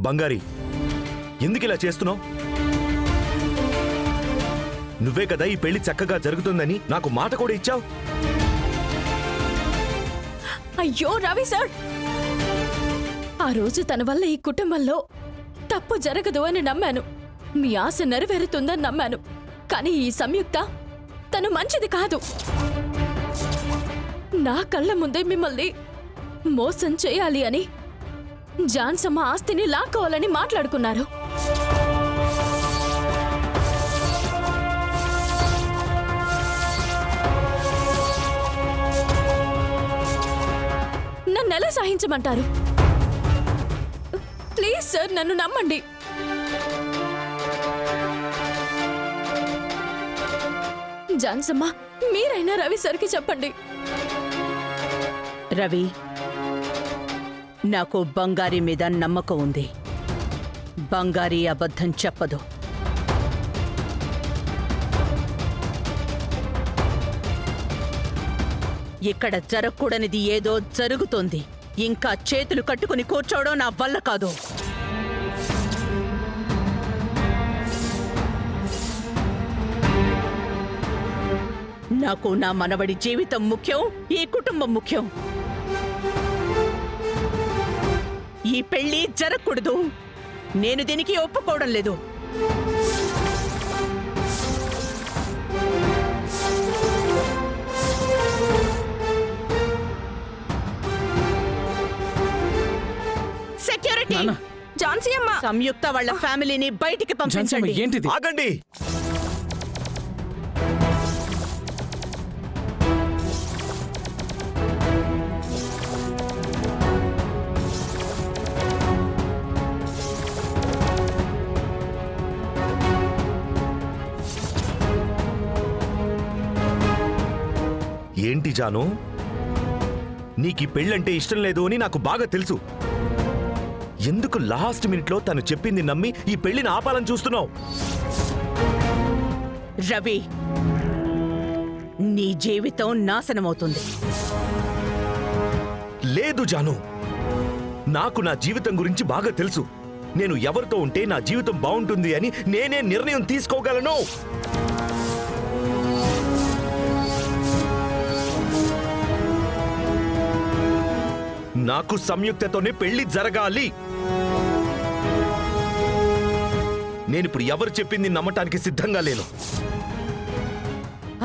బంగారి, ఎందుకిలా చేస్తున్నావు? నువ్వే కదా ఈ పెళ్లి చక్కగా జరుగుతుందని నాకు మాట కూడా ఇచ్చావు. అయ్యో రవి సార్, ఆ రోజు తన వల్ల ఈ కుటుంబంలో తప్పు జరగదు అని నమ్మాను. మీ ఆశ నెరవేరుతుందని నమ్మాను. కానీ ఈ సంయుక్త తను మంచిది కాదు. నా కళ్ళ ముందే మిమ్మల్ని మోసం చేయాలి అని జాన్సమ్మ ఆస్తిని లాక్కోవాలని మాట్లాడుకున్నారు. నన్నెలా సహించమంటారు? ప్లీజ్ సార్, నన్ను నమ్మండి. జాన్సమ్మ, మీరైనా రవి సార్కి చెప్పండి. రవి, నాకు బంగారి మీద నమ్మకం ఉంది. బంగారి అబద్ధం చెప్పదు. ఇక్కడ జరగకూడనిది ఏదో జరుగుతోంది. ఇంకా చేతులు కట్టుకుని కూర్చోవడం నా వల్ల కాదు. నాకు నా మనవడి జీవితం ముఖ్యం, ఈ కుటుంబం ముఖ్యం. ఈ పెళ్లి జరగకూడదు. నేను దీనికి ఒప్పుకోవడం లేదు. సెక్యూరిటీ, ఝాన్సీ అమ్మ, సంయుక్త వాళ్ళ ఫ్యామిలీని బయటికి పంపించండి. ఏంటిది? ఆగండి. ఏంటి జాను, నీకీ పెళ్ళంటే ఇష్టం లేదు అని నాకు బాగా తెలుసు. ఎందుకు లాస్ట్ మినిట్లో తను చెప్పింది నమ్మి ఈ పెళ్లిని ఆపాలని చూస్తున్నావు? రవి, నీ జీవితం నాశనమవుతుంది. లేదు జాను, నాకు నా జీవితం గురించి బాగా తెలుసు. నేను ఎవరితో ఉంటే నా జీవితం బాగుంటుంది అని నేనే నిర్ణయం తీసుకోగలను. నాకు సంయుక్తతోనే పెళ్లి జరగాలి. నేనిప్పుడు ఎవరు చెప్పింది నమ్మటానికి సిద్ధంగా లేను.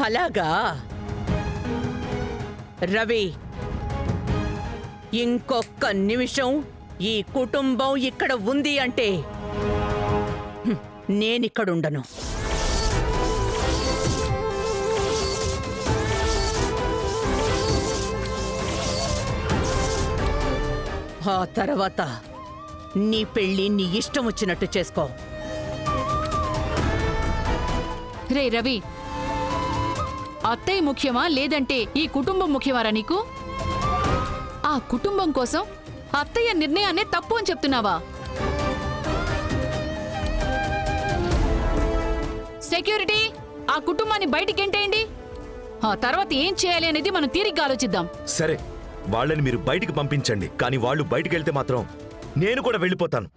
అలాగా? రవి, ఇంకొక్క నిమిషం ఈ కుటుంబం ఇక్కడ ఉంది అంటే నేనిక్కడుండను. ఆ తర్వాత నీ పెళ్లి నీ ఇష్టం వచ్చినట్టు చేసుకో. రే రవి, అత్తయ్య ముఖ్యమా లేదంటే ఈ కుటుంబం ముఖ్యమారా నీకు? ఆ కుటుంబం కోసం అత్తయ్య నిర్ణయాన్నే తప్పు అని చెప్తున్నావా? సెక్యూరిటీ, ఆ కుటుంబాన్ని బయటికి ఎంటేయండి. ఆ తర్వాత ఏం చేయాలి అనేది మనం తీరిగ్గా ఆలోచిద్దాం. సరే, వాళ్ళని మీరు బయటికి పంపించండి. కానీ వాళ్ళు బయటికి వెళ్తే మాత్రం నేను కూడా వెళ్ళిపోతాను.